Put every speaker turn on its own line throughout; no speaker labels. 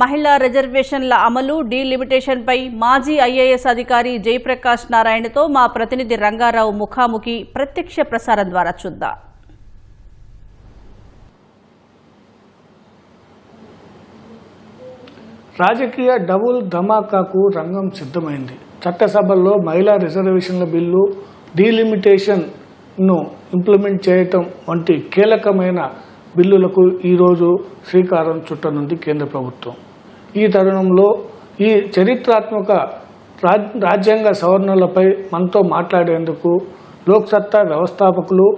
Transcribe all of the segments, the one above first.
మహిళా రిజర్వేషన్ల అమలు డీలిమిటేషన్పై మాజీ ఐఏఎస్ అధికారి జయప్రకాష్ నారాయణతో మా ప్రతినిధి రంగారావు ముఖాముఖి ప్రత్యక్ష ప్రసారం ద్వారా చూద్దాం.
రాజకీయ డబుల్ ధమాకాకు రంగం సిద్ధమైంది. చట్టసభల్లో మహిళా రిజర్వేషన్ల బిల్లు, డీలిమిటేషన్ను ఇంప్లిమెంట్ చేయటం వంటి కీలకమైన బిల్లులకు ఈరోజు శ్రీకారం చుట్టనుంది కేంద్ర ప్రభుత్వం. ఈ తరుణంలో ఈ చరిత్రాత్మక రాజ్యాంగ సవరణలపై మనతో మాట్లాడేందుకు లోక్సత్తా వ్యవస్థాపకులు,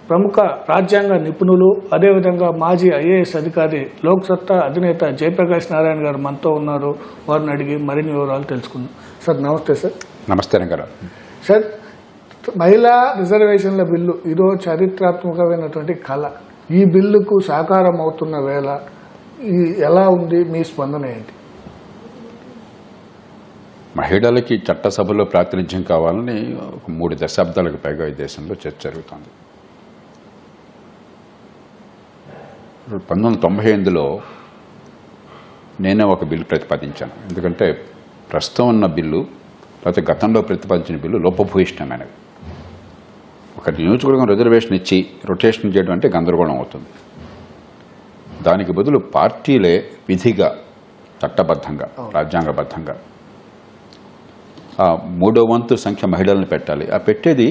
ప్రముఖ రాజ్యాంగ నిపుణులు, అదేవిధంగా మాజీ ఐఏఎస్ అధికారి, లోక్సత్తా అధినేత జయప్రకాష్ నారాయణ గారు మనతో ఉన్నారు. వారిని అడిగి మరిన్ని వివరాలు తెలుసుకుందాం. సార్ నమస్తే. సార్
నమస్తే రంగారావు.
సార్, మహిళా రిజర్వేషన్ల బిల్లు ఈరోజు చారిత్రాత్మకమైనటువంటి కళ. ఈ బిల్లుకు సాకారం అవుతున్న వేళ ఎలా ఉంది, మీ స్పందన ఏంటి?
మహిళలకి చట్టసభలో ప్రాతినిధ్యం కావాలని 3 దశాబ్దాలకు పైగా ఈ దేశంలో చర్చ జరుగుతుంది. 1998లో నేనే ఒక బిల్లు ప్రతిపాదించాను. ఎందుకంటే ప్రస్తుతం ఉన్న బిల్లు లేకపోతే గతంలో ప్రతిపాదించిన బిల్లు లోపభూయిష్టమైనవి. ఒక నియోజకవర్గం రిజర్వేషన్ ఇచ్చి రొటేషన్ చేయడం అంటే గందరగోళం అవుతుంది. దానికి బదులు పార్టీలే విధిగా, చట్టబద్ధంగా, రాజ్యాంగబద్ధంగా ఆ 3వ వంతు సంఖ్య మహిళలను పెట్టాలి. ఆ పెట్టేది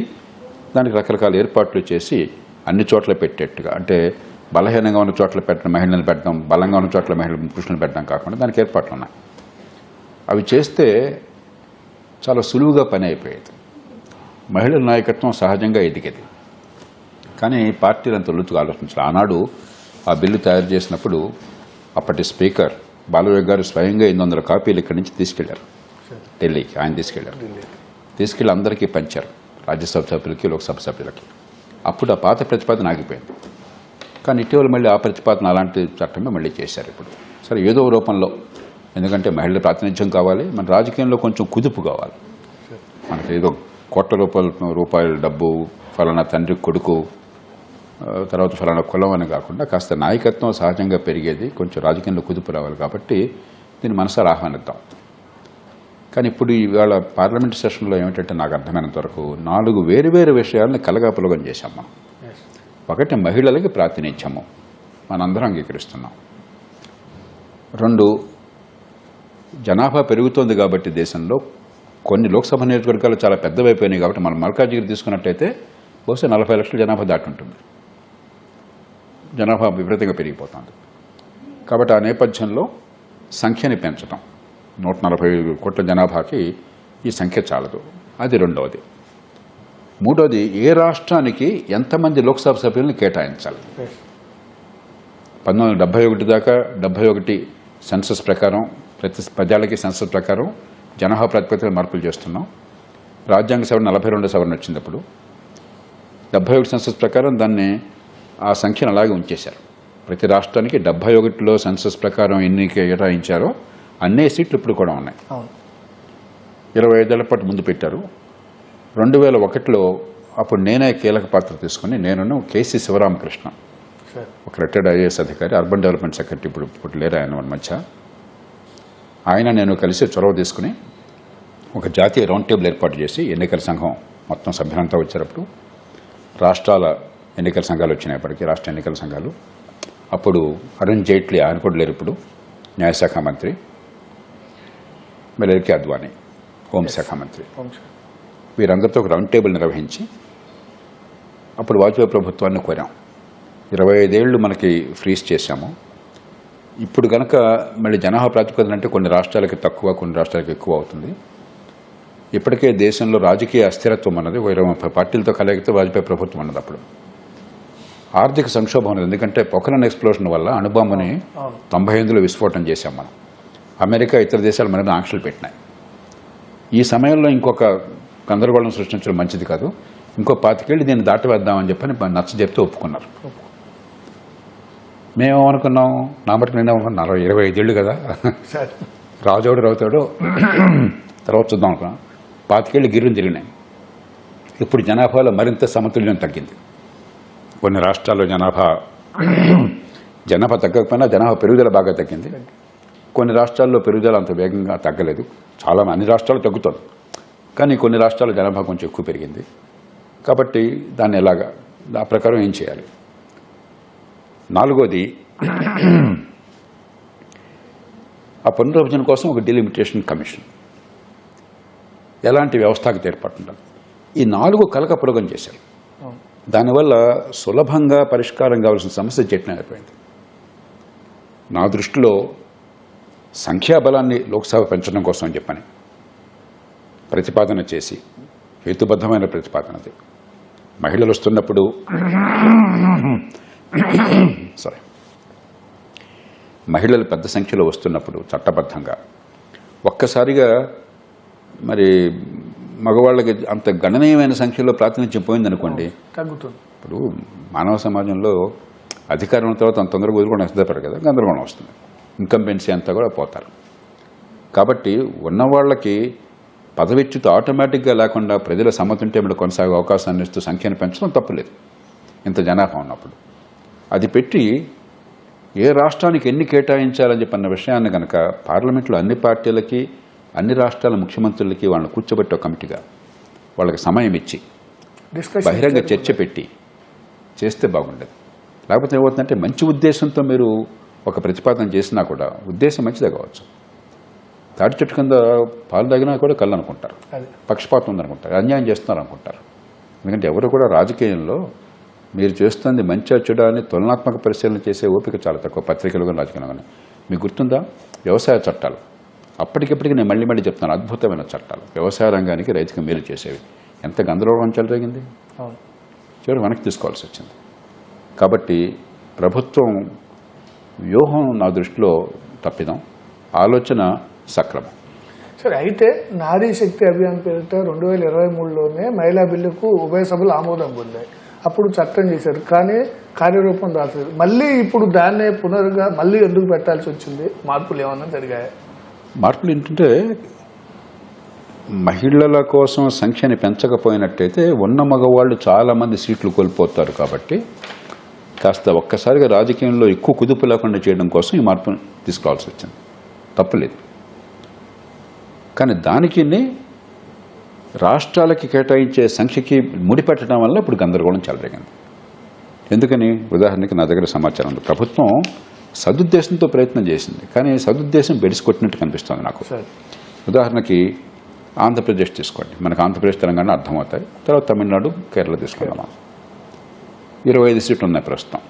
దానికి రకరకాల ఏర్పాట్లు చేసి అన్ని చోట్ల పెట్టేట్టుగా, అంటే బలహీనంగా ఉన్న చోట్ల పెట్టిన మహిళలను పెట్టడం, బలంగా ఉన్న చోట్ల పురుషులను పెట్టడం కాకుండా దానికి ఏర్పాట్లు ఉన్నాయి. అవి చేస్తే చాలా సులువుగా పని అయిపోయేది. మహిళల నాయకత్వం సహజంగా ఎదిగేది. కానీ పార్టీలు అంత లొలుతుగా ఆలోచించారు. ఆనాడు ఆ బిల్లు తయారు చేసినప్పుడు అప్పటి స్పీకర్ బాలయోగి గారు స్వయంగా 800 కాపీలు ఇక్కడి నుంచి తీసుకెళ్లారు ఢిల్లీకి. ఆయన తీసుకెళ్లి అందరికీ పంచారు, రాజ్యసభ సభ్యులకి, లోక్సభ సభ్యులకి. అప్పుడు ఆ పాత ప్రతిపాదన ఆగిపోయింది. కానీ ఇటీవల మళ్ళీ ఆ ప్రతిపాదన అలాంటి చట్టమే మళ్ళీ చేశారు ఇప్పుడు. సరే, ఏదో రూపంలో, ఎందుకంటే మహిళల ప్రాతినిధ్యం కావాలి, మన రాజకీయంలో కొంచెం కుదుపు కావాలి. మనకి ఏదో కోట్ల రూపాయల డబ్బు, ఫలానా తండ్రి కొడుకు, తర్వాత ఫలానా కులం అని కాకుండా కాస్త నాయకత్వం సహజంగా పెరిగేది, కొంచెం రాజకీయంలో కుదుపు రావాలి. కాబట్టి దీన్ని మనసారా ఆహ్వానిద్దాం. కానీ ఇప్పుడు ఇవాళ పార్లమెంట్ సెషన్లో ఏమిటంటే నాకు అర్థమైనంత వరకు 4 వేరు విషయాలను కలగాపులగం చేశాం మనం. ఒకటి, మహిళలకి ప్రాతినిధ్యము మనందరం అంగీకరిస్తున్నాం. 2, జనాభా పెరుగుతోంది కాబట్టి దేశంలో కొన్ని లోక్సభ నియోజకవర్గాలు చాలా పెద్దవైపోయినాయి కాబట్టి మనం మల్కాజిగిరి తీసుకున్నట్టయితే బహుశా 40 లక్షల జనాభా దాటి ఉంటుంది. జనాభా విపరీతంగా పెరిగిపోతుంది. కాబట్టి ఆ నేపథ్యంలో సంఖ్యని పెంచడం, 140 కోట్ల జనాభాకి ఈ సంఖ్య చాలదు. అది 2వది. 3వది, ఏ రాష్ట్రానికి ఎంతమంది లోక్సభ సభ్యులను కేటాయించాలి. 1971 దాకా 71 సెన్సస్ ప్రకారం, ప్రతి 10 ఏళ్లకి సెన్సస్ ప్రకారం జనాభా ప్రాతిపదికన మార్పులు చేస్తున్నాం. రాజ్యాంగ సవరణ 42వ సవరణ వచ్చినప్పుడు 71 సెన్సస్ ప్రకారం దాన్ని, ఆ సంఖ్యను అలాగే ఉంచేశారు. ప్రతి రాష్ట్రానికి 71లో సెన్సస్ ప్రకారం ఎన్ని కేటాయించారో అన్నే సీట్లు ఇప్పుడు కూడా ఉన్నాయి. 25 ఏళ్ల పాటు ముందు పెట్టారు. 2001లో అప్పుడు నేనే కీలక పాత్ర తీసుకుని, నేను కేసీ శివరామకృష్ణ, ఒక రిటైర్డ్ ఐఏఎస్ అధికారి, అర్బన్ డెవలప్మెంట్ సెక్రటరీ, ఇప్పుడు లేరు ఆయన మన మధ్య, ఆయన నేను కలిసి చొరవ తీసుకుని ఒక జాతీయ రౌండ్ టేబుల్ ఏర్పాటు చేసి, ఎన్నికల సంఘం మొత్తం సభ్యులంతా వచ్చేటప్పుడు, రాష్ట్రాల ఎన్నికల సంఘాలు వచ్చినప్పటికీ, రాష్ట్ర ఎన్నికల సంఘాలు, అప్పుడు అరుణ్ జైట్లీ, ఆయన కూడా లేరు ఇప్పుడు, న్యాయశాఖ మంత్రి, ఎల్కే అద్వానీ హోంశాఖ మంత్రి, వీరందరితో ఒక రౌండ్ టేబుల్ నిర్వహించి అప్పుడు వాజ్పేయి ప్రభుత్వాన్ని కోరాం. 25 ఏళ్ళు మనకి ఫ్రీజ్ చేశాము. ఇప్పుడు కనుక మళ్ళీ జనాభా ప్రాతిపదికన అంటే కొన్ని రాష్ట్రాలకి తక్కువ, కొన్ని రాష్ట్రాలకి ఎక్కువ అవుతుంది. ఇప్పటికే దేశంలో రాజకీయ అస్థిరత్వం అన్నది 20-30 పార్టీలతో కలగితే వాజ్పేయి ప్రభుత్వం అన్నది. అప్పుడు ఆర్థిక సంక్షోభం ఉన్నది. ఎందుకంటే పొఖరాన్ ఎక్స్ప్లోషన్ వల్ల అణుబాంబుని 98లో విస్ఫోటనం చేశాం మనం. అమెరికా, ఇతర దేశాలు మన మీద ఆంక్షలు పెట్టినాయి. ఈ సమయంలో ఇంకొక గందరగోళం సృష్టించడం మంచిది కాదు, ఇంకో 25 ఏళ్ళు దీన్ని దాటవేద్దామని చెప్పని నచ్చ చెప్తే ఒప్పుకున్నారు. మేమేమనుకున్నాం, నా మటుకు నేను 25 ఏళ్ళు కదా, రాజోడు రవుతాడు, తర్వాత చూద్దాం అనుకున్నాం. 25 ఏళ్ళు గిర్రం తిరిగినాయి. ఇప్పుడు జనాభాలో మరింత సమతుల్యం తగ్గింది. కొన్ని రాష్ట్రాల్లో జనాభా తగ్గకపోయినా జనాభా పెరుగుదల బాగా తగ్గింది. కొన్ని రాష్ట్రాల్లో పెరుగుదల అంత వేగంగా తగ్గలేదు, చాలా అన్ని రాష్ట్రాలు తగ్గుతుంది, కానీ కొన్ని రాష్ట్రాల జనాభా కొంచెం ఎక్కువ పెరిగింది. కాబట్టి దాన్ని ఎలాగా ఆ ప్రకారం ఏం చేయాలి. నాలుగోది, ఆ పునర్విభజన కోసం ఒక డిలిమిటేషన్ కమిషన్, ఎలాంటి వ్యవస్థకు ఏర్పడుతుంటారు. ఈ 4 కలకపులగం చేశారు. దానివల్ల సులభంగా పరిష్కారం కావాల్సిన సమస్య జటిలం అయిపోయింది. నా దృష్టిలో సంఖ్యాబలాన్ని లోక్సభ పెంచడం కోసం అని చెప్పని ప్రతిపాదన చేసి, హేతుబద్ధమైన ప్రతిపాదనది, మహిళలు వస్తున్నప్పుడు మహిళలు పెద్ద సంఖ్యలో వస్తున్నప్పుడు చట్టబద్ధంగా ఒక్కసారిగా మరి మగవాళ్ళకి అంత గణనీయమైన సంఖ్యలో ప్రాతినిధ్యం పోయిందనుకోండి,
తగ్గుతుంది.
ఇప్పుడు మానవ సమాజంలో అధికారం తర్వాత అంత తొందరగా వదులుకోవడం సిద్ధపడరు కదా, గందరగోళం వస్తుంది, ఇన్కంపెన్సీ అంతా కూడా పోతారు. కాబట్టి ఉన్నవాళ్ళకి పదవిచ్యుత ఆటోమేటిక్గా లేకుండా ప్రజల సమ్మతుంటే మీద కొనసాగే అవకాశాన్ని ఇస్తూ సంఖ్యను పెంచడం తప్పులేదు ఇంత జనాభా ఉన్నప్పుడు. అది పెట్టి ఏ రాష్ట్రానికి ఎన్ని కేటాయించాలని చెప్పన్న విషయాన్ని కనుక పార్లమెంట్లో అన్ని పార్టీలకి అన్ని రాష్ట్రాల ముఖ్యమంత్రులకి వాళ్ళని కూర్చోబెట్టి ఒక కమిటీగా వాళ్ళకి సమయం ఇచ్చి బహిరంగ చర్చ పెట్టి చేస్తే బాగుండేది. లేకపోతే ఏమవుతుందంటే మంచి ఉద్దేశంతో మీరు ఒక ప్రతిపాదన చేసినా కూడా ఉద్దేశం మంచిదే కావచ్చు, తాటి చెట్టు కింద పాలు తాగినా కూడా కళ్ళు అనుకుంటారు, పక్షపాతం ఉందనుకుంటారు, అన్యాయం చేస్తున్నారు అనుకుంటారు. ఎందుకంటే ఎవరు కూడా రాజకీయంలో మీరు చేస్తుంది మంచి చెడా అని తులనాత్మక పరిశీలన చేసే ఓపిక చాలా తక్కువ, పత్రికలు కానీ రాజకీయంలో కానీ. మీకు గుర్తుందా, వ్యవసాయ చట్టాలు అప్పటికిప్పటికి నేను మళ్ళీ చెప్తాను, అద్భుతమైన చట్టాలు, వ్యవసాయ రంగానికి రైతుకి మేలు చేసేవి. ఎంత గందరగోళం చెలరేగింది, చివరి వెనక్కి తీసుకోవాల్సి వచ్చింది. కాబట్టి ప్రభుత్వం వ్యూహం నా దృష్టిలో తప్పిదం, ఆలోచన సక్రమం.
సరే, అయితే నారీ శక్తి అభియాన్ పేరిట 2023లోనే మహిళా బిల్లుకు ఉభయ సభలు ఆమోదం పొందాయి. అప్పుడు చట్టం చేశారు, కానీ కార్యరూపం రాలేదు. మళ్ళీ ఇప్పుడు దాన్నే మళ్ళీ ఎందుకు పెట్టాల్సి వచ్చింది? మార్పులు ఏమన్నా జరిగాయి?
మార్పులు ఏంటంటే, మహిళల కోసం సంఖ్యని పెంచకపోయినట్టయితే ఉన్న మగవాళ్ళు చాలామంది సీట్లు కోల్పోతారు. కాబట్టి కాస్త ఒక్కసారిగా రాజకీయంలో ఎక్కువ కుదుపు లేకుండా చేయడం కోసం ఈ మార్పును తీసుకోవాల్సి వచ్చింది, తప్పులేదు. కానీ దానికి రాష్ట్రాలకి కేటాయించే సంఖ్యకి ముడిపెట్టడం వల్ల ఇప్పుడు గందరగోళం చెలరేగింది. ఎందుకని? ఉదాహరణకి నా దగ్గర సమాచారం ఉంది, ప్రభుత్వం సదుద్దేశంతో ప్రయత్నం చేసింది, కానీ సదుద్దేశం బెడిసికొట్టినట్టు కనిపిస్తుంది నాకు. ఉదాహరణకి ఆంధ్రప్రదేశ్ తీసుకోండి, మనకు ఆంధ్రప్రదేశ్ తెలంగాణ అర్థమవుతాయి, తర్వాత తమిళనాడు కేరళ తీసుకున్నాం. 25 సీట్లు ఉన్నాయి ప్రస్తుతం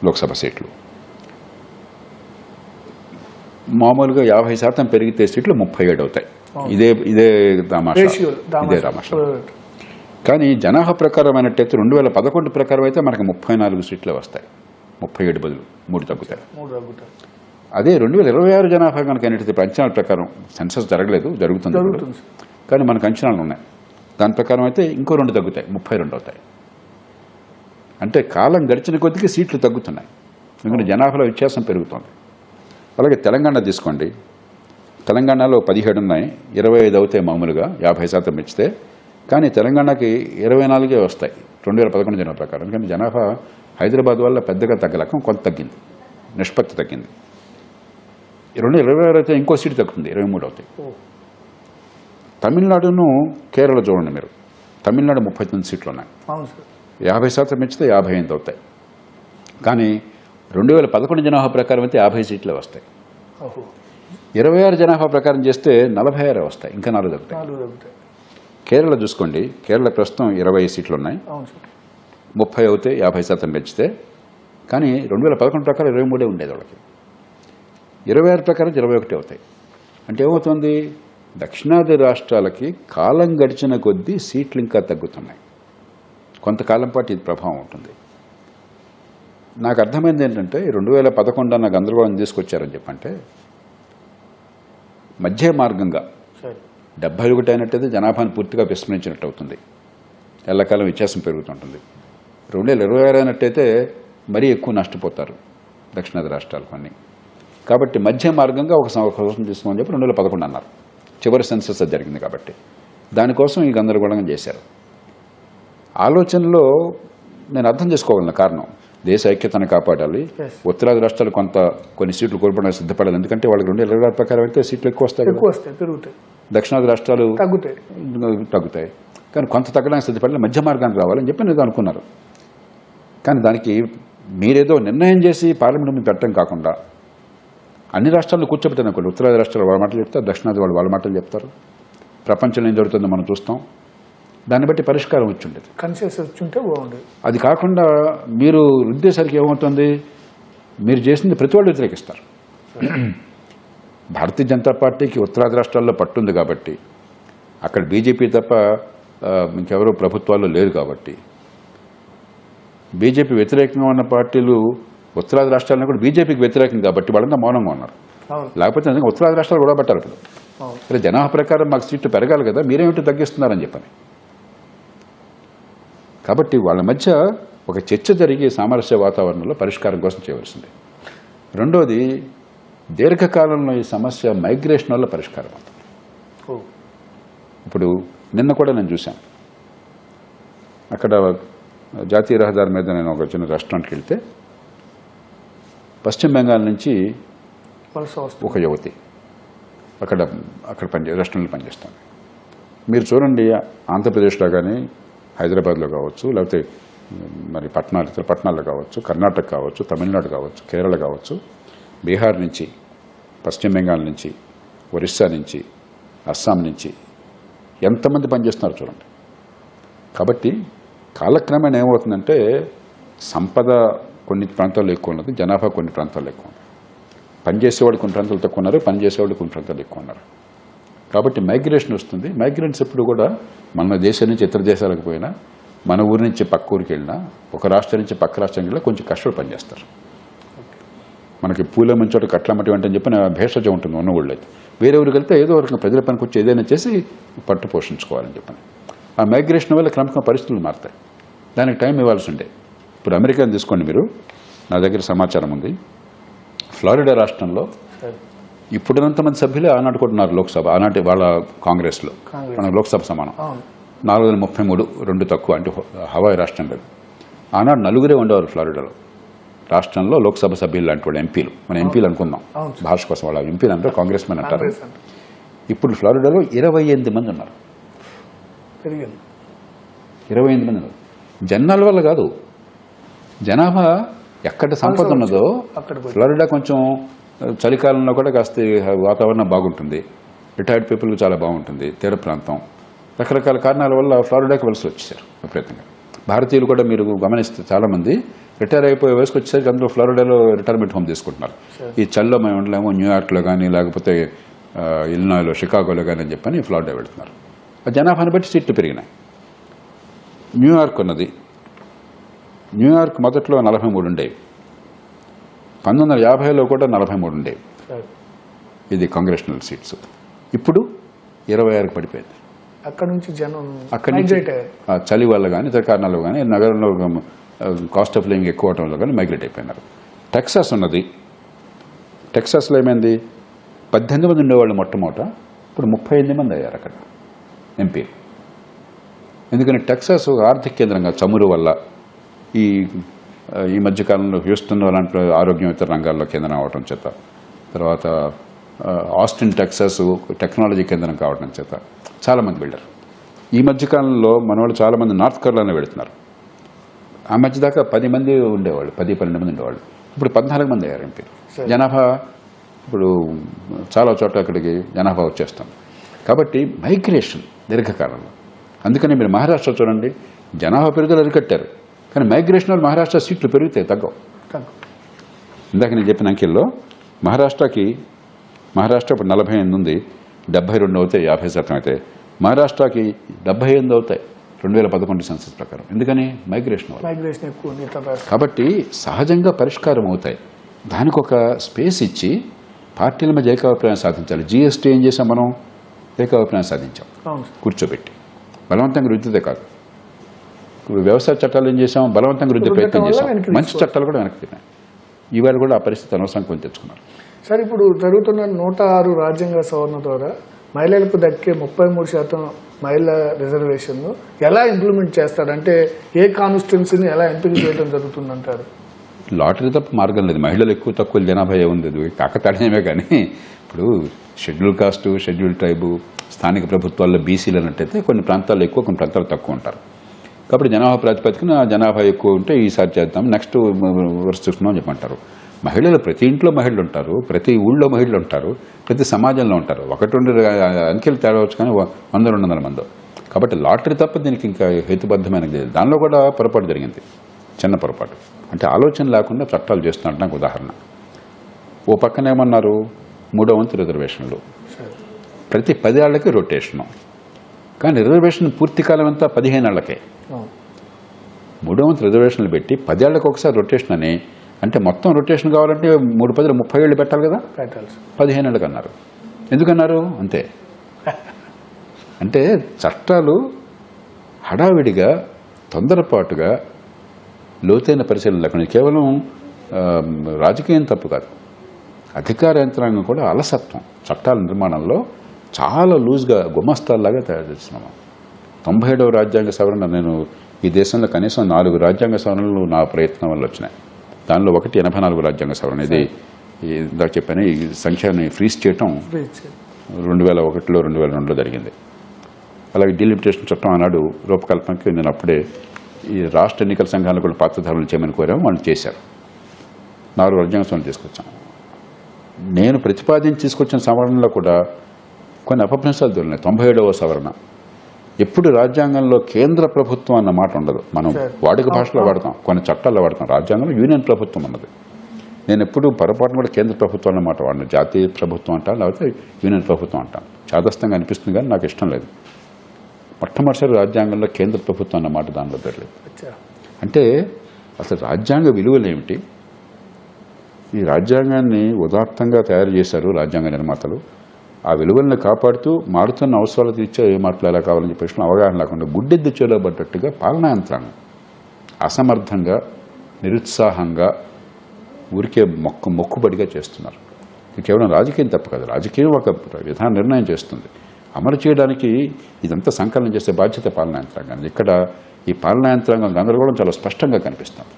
లోక్సభ సీట్లు. మామూలుగా 50% పెరిగితే సీట్లు 37 అవుతాయి. ఇదే రామాషా. కానీ జనాభా ప్రకారం అయినట్టయితే 2011 ప్రకారం అయితే మనకు 34 సీట్లే వస్తాయి, 37 బదులు 3 తగ్గుతాయి. అదే 2026 జనాభా కనుక అయినట్టయితే అంచనాల ప్రకారం, సెన్సస్ జరగలేదు, జరుగుతుంది, కానీ మనకు అంచనాలు ఉన్నాయి, దాని ప్రకారం అయితే ఇంకో 2 తగ్గుతాయి, 32 అవుతాయి. అంటే కాలం గడిచిన కొద్దికి సీట్లు తగ్గుతున్నాయి, ఎందుకంటే జనాభాలో వ్యత్యాసం పెరుగుతుంది. అలాగే తెలంగాణ తీసుకోండి, తెలంగాణలో 17 ఉన్నాయి, 25 అవుతాయి మామూలుగా 50% పెంచితే, కానీ తెలంగాణకి 24 వస్తాయి 2011 జనాభా ప్రకారం. ఎందుకంటే జనాభా హైదరాబాద్ వల్ల పెద్దగా తగ్గలేక కొంత తగ్గింది, నిష్పత్తి తగ్గింది. 2026 అయితే ఇంకో సీటు తగ్గుతుంది, 23 అవుతాయి. తమిళనాడును కేరళ చూడండి మీరు, తమిళనాడు 39 సీట్లు ఉన్నాయి, 50% పెంచితే 58 అవుతాయి. కానీ 2011 జనాభా ప్రకారం అయితే 50 సీట్లే వస్తాయి. 26 జనాభా ప్రకారం చేస్తే 46 వస్తాయి, ఇంకా 4 తగ్గుతాయి. కేరళ చూసుకోండి, కేరళ ప్రస్తుతం 20 సీట్లు ఉన్నాయి, 30 అవుతాయి 50% పెంచితే. కానీ 2011 ప్రకారం 23 ఉండేది వాళ్ళకి, 26 ప్రకారం 21 అవుతాయి. అంటే ఏమవుతుంది, దక్షిణాది రాష్ట్రాలకి కాలం గడిచిన కొద్దీ సీట్లు ఇంకా తగ్గుతున్నాయి. కొంతకాలం పాటు ఇది ప్రభావం ఉంటుంది. నాకు అర్థమైంది ఏంటంటే 2011 అన్న గందరగోళం తీసుకొచ్చారని చెప్పంటే, మధ్య మార్గంగా 71 అయినట్టయితే జనాభాను పూర్తిగా విస్మరించినట్టు అవుతుంది, ఎల్లకాలం వ్యత్యాసం పెరుగుతుంటుంది. 2026 అయినట్టయితే మరీ ఎక్కువ నష్టపోతారు దక్షిణాది రాష్ట్రాలు కొన్ని. కాబట్టి మధ్య మార్గంగా ఒక సంవత్సరం తీసుకోమని చెప్పి 2011 అన్నారు, చివరి సెన్సస్ జరిగింది కాబట్టి. దానికోసం ఈ గందరగోళంగా చేశారు. ఆలోచనలో నేను అర్థం చేసుకోగలను కారణం, దేశ ఐక్యతను కాపాడాలి.
Yes.
ఉత్తరాది రాష్ట్రాలు కొన్ని సీట్లు కోల్పోవడానికి సిద్ధపడాలి. ఎందుకంటే వాళ్ళకి 2026 ప్రకారం అయితే సీట్లు ఎక్కువ వస్తాయి కదా.
ఎక్కువ వస్తాయి, పెరుగుతాయి,
దక్షిణాది రాష్ట్రాలు
తగ్గుతాయి.
కానీ కొంత తగ్గడానికి సిద్ధపడాలి, మధ్య మార్గానికి రావాలని చెప్పి నేను అనుకున్నారు. కానీ దానికి మీరేదో నిర్ణయం చేసి పార్లమెంట్ మీద పెట్టడం కాకుండా అన్ని రాష్ట్రాలను కూర్చోబెట్టాను అనుకోండి. ఉత్తరాది రాష్ట్రాలు వాళ్ళ మాటలు చెప్తారు, దక్షిణాది వాళ్ళు వాళ్ళ మాటలు చెప్తారు. ప్రపంచంలో ఏం జరుగుతుందో మనం చూస్తాం. దాన్ని బట్టి పరిష్కారం వచ్చి ఉండేది.
కన్సెస్ వచ్చుంటే బాగుండేది.
అది కాకుండా మీరు రుద్దేసరికి ఏమవుతుంది, మీరు చేసింది ప్రతి వాళ్ళు వ్యతిరేకిస్తారు. భారతీయ జనతా పార్టీకి ఉత్తరాది రాష్ట్రాల్లో పట్టుంది కాబట్టి, అక్కడ బీజేపీ తప్ప ఇంకెవరో ప్రభుత్వాల్లో లేరు కాబట్టి, బీజేపీ వ్యతిరేకంగా ఉన్న పార్టీలు ఉత్తరాది రాష్ట్రాలను కూడా బీజేపీకి వ్యతిరేకం కాబట్టి వాళ్ళంతా మౌనంగా ఉన్నారు. లేకపోతే ఉత్తరాది రాష్ట్రాలు కూడా పట్టారు. ఇప్పుడు జనాభా ప్రకారం మాకు సీట్లు పెరగాలి కదా, మీరేమిటి తగ్గిస్తున్నారని చెప్పని. కాబట్టి వాళ్ళ మధ్య ఒక చర్చ జరిగి సామరస్య వాతావరణంలో పరిష్కారం కోసం చేయవలసింది. రెండోది, దీర్ఘకాలంలో ఈ సమస్య మైగ్రేషన్ వల్ల పరిష్కారం అవుతుంది. ఇప్పుడు నిన్న కూడా నేను చూశాను, అక్కడ జాతీయ రహదారి మీద నేను ఒక చిన్న రెస్టారెంట్కి వెళ్తే పశ్చిమ బెంగాల్ నుంచి ఒక యువతి అక్కడ రెస్టారెంట్లో పనిచేస్తాను. మీరు చూడండి, ఆంధ్రప్రదేశ్లో కానీ హైదరాబాద్లో కావచ్చు, లేకపోతే మరి పట్టణాల్లో కావచ్చు, కర్ణాటక కావచ్చు, తమిళనాడు కావచ్చు, కేరళ కావచ్చు, బీహార్ నుంచి, పశ్చిమ బెంగాల్ నుంచి, ఒరిస్సా నుంచి, అస్సాం నుంచి ఎంతమంది పనిచేస్తున్నారు చూడండి. కాబట్టి కాలక్రమేణా ఏమవుతుందంటే సంపద కొన్ని ప్రాంతాల్లో ఎక్కువ ఉన్నది, జనాభా కొన్ని ప్రాంతాల్లో ఎక్కువ ఉంది. పనిచేసేవాడు కొన్ని ప్రాంతాలు తక్కువ ఉన్నారు, పనిచేసేవాడు కొన్ని ప్రాంతాలు ఎక్కువ ఉన్నారు. కాబట్టి మైగ్రేషన్ వస్తుంది. మైగ్రెంట్స్ ఎప్పుడు కూడా మన దేశం నుంచి ఇతర దేశాలకు పోయినా, మన ఊరి నుంచి పక్క ఊరికి వెళ్ళినా, ఒక రాష్ట్రం నుంచి పక్క రాష్ట్రానికి వెళ్ళినా కొంచెం కష్టపడి పనిచేస్తారు. మనకి పూల మంచోట కట్లమటి అంటే చెప్పిన భేషజం ఉంటుంది ఉన్న ఊళ్ళో. అయితే వేరే ఊరికి వెళ్తే ఏదో ఒక ప్రజల పనికి వచ్చి ఏదైనా చేసి పట్టు పోషించుకోవాలని చెప్పని. ఆ మైగ్రేషన్ వల్ల క్రమంగా పరిస్థితులు మారుతాయి. దానికి టైం ఇవ్వాల్సి ఉండే. ఇప్పుడు అమెరికాని తీసుకోండి మీరు, నా దగ్గర సమాచారం ఉంది. ఫ్లారిడా రాష్ట్రంలో ఇప్పుడున్నంతమంది సభ్యులే ఆనాడు కూడా ఉన్నారు లోక్సభ. ఆనాటి వాళ్ళ కాంగ్రెస్లో మన లోక్సభ సమానం 433, 2 తక్కువ. అంటే హవాయి రాష్ట్రం లేదు. ఆనాడు 4 ఉండేవారు ఫ్లారిడాలో. రాష్ట్రంలో లోక్సభ సభ్యులు లాంటి వాళ్ళు, ఎంపీలు. మన ఎంపీలు అనుకుందాం భాష కోసం, వాళ్ళ ఎంపీలు అంటారు, కాంగ్రెస్ మెన్ అంటారు. ఇప్పుడు ఫ్లారిడాలో 28 మంది ఉన్నారు. 28 మంది ఉన్నారు. జనాల వల్ల కాదు, జనాభా ఎక్కడ సంపద ఉన్నదో. ఫ్లోరిడా కొంచెం చలికాలంలో కూడా కాస్త వాతావరణం బాగుంటుంది, రిటైర్డ్ పీపుల్కి చాలా బాగుంటుంది, తీర ప్రాంతం. రకరకాల కారణాల వల్ల ఫ్లోరిడాకి వలస వచ్చేసారు విపరీతంగా. భారతీయులు కూడా మీరు గమనిస్తే చాలామంది రిటైర్ అయిపోయే వయసుకు వచ్చేసరికి అందులో ఫ్లోరిడాలో రిటైర్మెంట్ హోమ్ తీసుకుంటున్నారు. ఈ చల్లో మేము ఉండలేము, న్యూయార్క్లో కానీ లేకపోతే ఇలినాయ్లో, షికాగోలో కానీ అని చెప్పని ఫ్లోరిడా వెళుతున్నారు. ఆ జనాభాని బట్టి సీట్లు పెరిగినాయి. న్యూయార్క్ ఉన్నది. న్యూయార్క్ మొదట్లో 43 ఉండేవి, 1950లో కూడా 43 ఉండేవి. ఇది కాంగ్రెషనల్ సీట్స్. ఇప్పుడు 26కి పడిపోయింది.
అక్కడి నుంచి జనం
చలి వల్ల కానీ ఇతర కారణాలు కానీ, నగరంలో కాస్ట్ ఆఫ్ లివింగ్ ఎక్కువ అవడం వల్ల కానీ మైగ్రేట్ అయిపోయినారు. టెక్సాస్ ఉన్నది. టెక్సాస్లో ఏమైంది, 18 మంది ఉండేవాళ్ళు మొట్టమొదట, ఇప్పుడు 38 మంది అయ్యారు అక్కడ ఎంపీలు. ఎందుకని టెక్సాస్ ఆర్థిక కేంద్రంగా చమురు వల్ల ఈ మధ్యకాలంలో హ్యూస్టన్ అలాంటి ఆరోగ్యం ఇతర రంగాల్లో కేంద్రం అవడం చేత, తర్వాత ఆస్టిన్ టెక్సాస్ టెక్నాలజీ కేంద్రం కావడం చేత చాలామంది వెళ్ళారు. ఈ మధ్యకాలంలో మన వాళ్ళు చాలామంది నార్త్ కరోలినా వెళుతున్నారు. ఆ మధ్య దాకా 10 మంది ఉండేవాళ్ళు, 10-12 మంది ఉండేవాళ్ళు. ఇప్పుడు 14 మంది అయ్యారు ఎంపీలు. జనాభా ఇప్పుడు చాలా చోట్ల అక్కడికి జనాభా వచ్చేస్తుంది. కాబట్టి మైగ్రేషన్ దీర్ఘకాలంలో. అందుకని మీరు మహారాష్ట్ర చూడండి, జనాభా పెరుగుదల అరికట్టారు, కానీ మైగ్రేషన్ వల్ల మహారాష్ట్ర సీట్లు పెరిగితే తగ్గవు. ఇందాక నేను చెప్పిన అంకెల్లో మహారాష్ట్ర ఇప్పుడు 48 ఉంది, 72 అవుతాయి, 50% అవుతాయి. మహారాష్ట్రకి 78 అవుతాయి 2011 సెన్సస్ ప్రకారం. ఎందుకని మైగ్రేషన్
ఎక్కువ.
కాబట్టి సహజంగా పరిష్కారం అవుతాయి. దానికి ఒక స్పేస్ ఇచ్చి పార్టీల మధ్య ఏకాభిప్రాయం సాధించాలి. జీఎస్టీ ఏం చేసాం మనం, ఏకాభిప్రాయం సాధించాం కూర్చోబెట్టి. బలవంతంగా రుద్దితే కాదు. వ్యవసాయ చట్టాలు ఏం చేసాం, బలవంతంగా రుద్దే ప్రయత్నం చేసాం. మంచి చట్టాలు కూడా వెనక్కి తిన్నాయి. ఈవేళ కూడా ఆ పరిస్థితి అనవసరం కొని తెచ్చుకున్నారు.
సార్, ఇప్పుడు జరుగుతున్న 106 రాజ్యాంగ సవరణ ద్వారా మహిళలకు దక్కే 33% మహిళా రిజర్వేషన్ ఎలా ఇంప్లిమెంట్ చేస్తారంటే, ఏ కాన్స్టిట్యున్సీని ఎలా ఎంపిక చేయడం జరుగుతుందంటారు?
లాటరీ తప్ప మార్గం లేదు. మహిళలు ఎక్కువ తక్కువ జనాభా ఏముంది, కాకతాళీయమే. కానీ ఇప్పుడు షెడ్యూల్ కాస్టు, షెడ్యూల్ ట్రైబు, స్థానిక ప్రభుత్వాల్లో బీసీలు అన్నట్టయితే కొన్ని ప్రాంతాల్లో ఎక్కువ, కొన్ని ప్రాంతాల్లో తక్కువ ఉంటారు. కాబట్టి జనాభా ప్రాతిపదికన జనాభా ఎక్కువ ఉంటే ఈసారి చేద్దాం, నెక్స్ట్ వరుస చూస్తున్నాం అని చెప్పంటారు. మహిళలు ప్రతి ఇంట్లో మహిళలు ఉంటారు, ప్రతి ఊళ్ళో మహిళలు ఉంటారు, ప్రతి సమాజంలో ఉంటారు. 1-2 అంకెలు తేడవచ్చు కానీ 100-200 మంది. కాబట్టి లాటరీ తప్ప దీనికి ఇంకా హేతుబద్ధమైనది లేదు. దానిలో కూడా పొరపాటు జరిగింది, చిన్న పొరపాటు. అంటే ఆలోచన లేకుండా చట్టాలు చేస్తున్నట్టు నాకు ఉదాహరణ. ఓ పక్కన ఏమన్నారు, 3వ వంతు రిజర్వేషన్లు, ప్రతి 10 ఏళ్లకి రొటేషను. కానీ రిజర్వేషన్ పూర్తి కాలం అంతా 15 ఏళ్లకే. 3వ వంతు రిజర్వేషన్లు పెట్టి 10 ఏళ్లకు ఒకసారి రొటేషన్ అని, అంటే మొత్తం రొటేషన్ కావాలంటే 3 30 ఏళ్ళు పెట్టాలి కదా, 15 ఏళ్ళకి అన్నారు. ఎందుకన్నారు? అంతే. అంటే చట్టాలు హడావిడిగా, తొందరపాటుగా, లోతైన పరిశీలన లేకుండా, కేవలం రాజకీయం తప్పు కాదు, అధికార యంత్రాంగం కూడా అలసత్వం. చట్టాల నిర్మాణంలో చాలా లూజ్గా గుమస్తాల్లాగా తయారు చేస్తున్నాము. 97వ రాజ్యాంగ సవరణ, నేను ఈ దేశంలో కనీసం 4 రాజ్యాంగ సవరణలు నా ప్రయత్నం వల్ల వచ్చినాయి. దానిలో ఒకటి 84 రాజ్యాంగ సవరణ. ఇది ఇందాక చెప్పాను, ఈ సంఖ్యని ఫ్రీజ్ చేయటం 2001లో 2002లో జరిగింది. అలాగే డీలిమిటేషన్ చట్టం ఆనాడు రూపకల్పనకి నేను అప్పుడే ఈ రాష్ట్ర ఎన్నికల సంఘాలను కూడా పాత్రధారులు చేయమని కోరాము, వాళ్ళు చేశారు. 4 రాజ్యాంగ సవరణ తీసుకొచ్చాం. నేను ప్రతిపాదించి తీసుకొచ్చిన సవరణలో కూడా కొన్ని అపభ్రంశాలు దొరికినాయి. 97వ సవరణ, ఎప్పుడు రాజ్యాంగంలో కేంద్ర ప్రభుత్వం అన్న మాట ఉండదు. మనం వాడుక భాషలో వాడతాం, కొన్ని చట్టాల్లో వాడతాం. రాజ్యాంగంలో యూనియన్ ప్రభుత్వం అన్నది. నేను ఎప్పుడు పొరపాటున కూడా కేంద్ర ప్రభుత్వం అన్న మాట వాడిన. జాతీయ ప్రభుత్వం అంటాను, లేకపోతే యూనియన్ ప్రభుత్వం అంటాను. చాదస్తంగా అనిపిస్తుంది కానీ నాకు ఇష్టం లేదు. మొట్టమొదటిసారి రాజ్యాంగంలో కేంద్ర ప్రభుత్వం అన్న మాట దానిలో దొరలేదు. అంటే అసలు రాజ్యాంగ విలువలు ఏమిటి? ఈ రాజ్యాంగాన్ని ఉదాత్తంగా తయారు చేశారు రాజ్యాంగ నిర్మాతలు. ఆ విలువలను కాపాడుతూ మారుతున్న అవసరాలు తీర్చే ఏ మార్పులు ఎలా కావాలని చెప్పేసి అవగాహన లేకుండా గుడ్డెద్దు చేలబడ్డట్టుగా పాలనా యంత్రాంగం అసమర్థంగా, నిరుత్సాహంగా, ఊరికే మొక్కుబడిగా చేస్తున్నారు. ఇది కేవలం రాజకీయం తప్పు కాదు, రాజకీయం ఒక విధాన నిర్ణయం చేస్తుంది. అమలు చేయడానికి ఇదంతా సంకలనం చేసే బాధ్యత పాలనా యంత్రాంగాన్ని. ఇక్కడ ఈ పాలనా యంత్రాంగం గందరగోళం చాలా స్పష్టంగా కనిపిస్తుంది.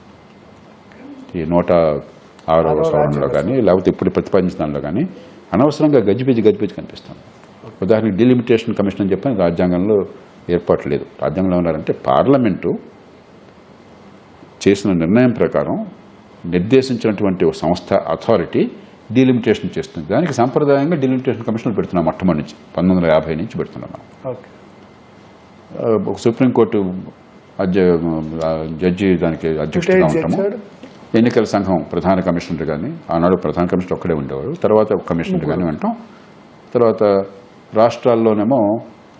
ఈ 106వ సవరణలో కానీ, లేకపోతే ఇప్పుడు ప్రతిపాదించిన దానిలో కానీ అనవసరంగా గజిబిజి కనిపిస్తుంది. ఉదాహరణకి డీలిమిటేషన్ కమిషన్ అని చెప్పని రాజ్యాంగంలో ఏర్పాటు లేదు. రాజ్యాంగంలో ఉన్నారంటే పార్లమెంటు చేసిన నిర్ణయం ప్రకారం నిర్దేశించినటువంటి ఒక సంస్థ, అథారిటీ డీలిమిటేషన్ చేస్తుంది. దానికి సాంప్రదాయంగా డీలిమిటేషన్ కమిషన్ పెడుతున్నాం. మొట్టమొదటి నుంచి 1950 నుంచి పెడుతున్నాం మనం. ఒక సుప్రీంకోర్టు జడ్జి దానికి అధ్యక్షుడిగా ఉంటాము. ఎన్నికల సంఘం ప్రధాన కమిషనర్ కానీ, ఆనాడు ప్రధాన కమిషనర్ ఒక్కడే ఉండేవారు, తర్వాత ఒక కమిషనర్ కానీ అంటాం. తర్వాత రాష్ట్రాల్లోనేమో